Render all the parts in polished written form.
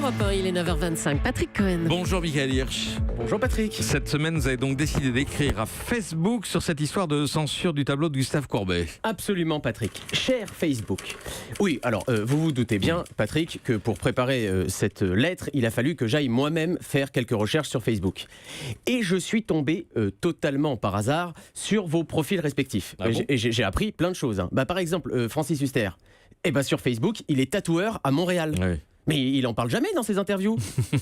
Europe 1, il est 9h25. Patrick Cohen. Bonjour Michael Hirsch. Bonjour Patrick. Cette semaine, vous avez donc décidé d'écrire à Facebook sur cette histoire de censure du tableau de Gustave Courbet. Absolument Patrick. Cher Facebook. Oui, alors vous vous doutez bien Patrick que pour préparer cette lettre, il a fallu que j'aille moi-même faire quelques recherches sur Facebook. Et je suis tombé totalement par hasard sur vos profils respectifs. Ah bon ? Et j'ai appris plein de choses. Par exemple, Francis Huster. Sur Facebook, il est tatoueur à Montréal. Oui. Mais il en parle jamais dans ses interviews.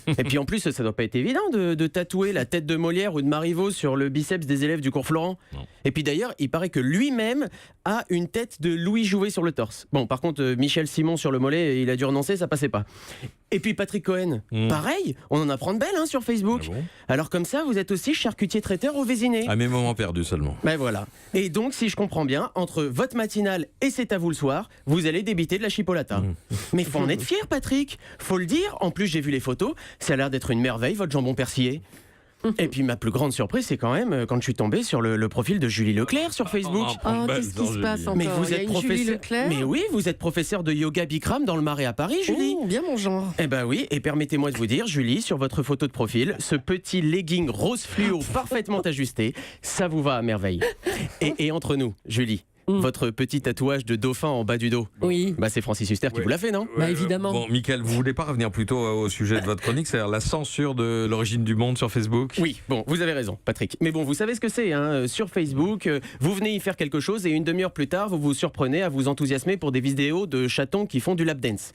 Et puis en plus, ça doit pas être évident de tatouer la tête de Molière ou de Marivaux sur le biceps des élèves du cours Florent. Non. Et puis d'ailleurs, il paraît que lui-même a une tête de Louis Jouvet sur le torse. Bon, par contre, Michel Simon sur le mollet, il a dû renoncer, ça passait pas. Et puis Patrick Cohen, pareil, on en apprend de belles sur Facebook. Ah bon ? Alors comme ça, vous êtes aussi charcutier traiteur au Vésiné. À mes moments perdus seulement. Voilà. Et donc, si je comprends bien, entre votre matinale et C'est à vous le soir, vous allez débiter de la chipolata. Mais faut en être fier, Patrick. Faut le dire. En plus, j'ai vu les photos. Ça a l'air d'être une merveille, votre jambon persillé. Et puis, ma plus grande surprise, c'est quand même quand je suis tombé sur le profil de Julie Leclerc sur Facebook. Qu'est-ce qui se passe encore? Mais vous Il y a êtes une Julie professeur. Leclerc. Mais oui, vous êtes professeur de yoga Bikram dans le Marais à Paris, Julie. Bien mon genre. Oui, et permettez-moi de vous dire, Julie, sur votre photo de profil, ce petit legging rose fluo parfaitement ajusté, ça vous va à merveille. Et entre nous, Julie, votre petit tatouage de dauphin en bas du dos, Oui. c'est Francis Huster qui vous l'a fait, non ? Évidemment. Bon, Michael, vous voulez pas revenir plutôt au sujet de votre chronique, c'est-à-dire la censure de l'origine du monde sur Facebook ? Oui, vous avez raison, Patrick. Mais bon, vous savez ce que c'est, sur Facebook, vous venez y faire quelque chose et une demi-heure plus tard, vous vous surprenez à vous enthousiasmer pour des vidéos de chatons qui font du lap dance.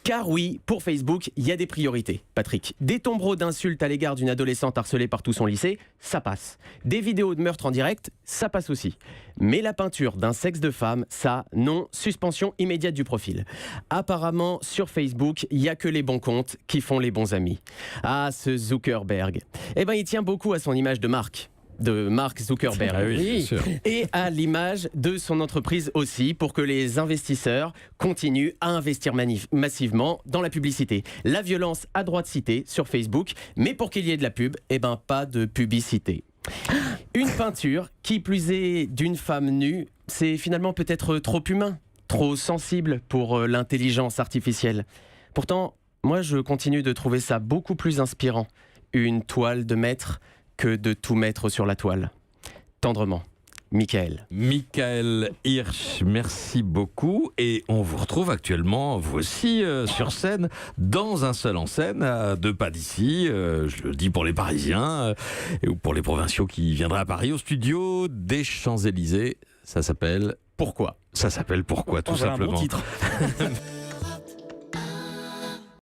Car oui, pour Facebook, il y a des priorités, Patrick. Des tombereaux d'insultes à l'égard d'une adolescente harcelée par tout son lycée, ça passe. Des vidéos de meurtre en direct, ça passe aussi. Mais la peinture d'un sexe de femme, ça, non, suspension immédiate du profil. Apparemment, sur Facebook, il n'y a que les bons comptes qui font les bons amis. Ah, ce Zuckerberg. Il tient beaucoup à son image de marque. De Mark Zuckerberg. Ah oui, bien sûr. Et à l'image de son entreprise aussi, pour que les investisseurs continuent à investir massivement dans la publicité. La violence a droit de citer sur Facebook, mais pour qu'il y ait de la pub, pas de publicité. Une peinture, qui plus est d'une femme nue, c'est finalement peut-être trop humain, trop sensible pour l'intelligence artificielle. Pourtant, moi je continue de trouver ça beaucoup plus inspirant, une toile de maître, que de tout mettre sur la toile. Tendrement, Michael. Michael Hirsch, merci beaucoup. Et on vous retrouve actuellement, vous aussi, sur scène, dans un seul en scène, à 2 pas d'ici. Je le dis pour les Parisiens, ou pour les provinciaux qui viendraient à Paris, au studio des Champs-Élysées. Ça s'appelle Pourquoi ? Pourquoi, tout Voilà un bon simplement. titre.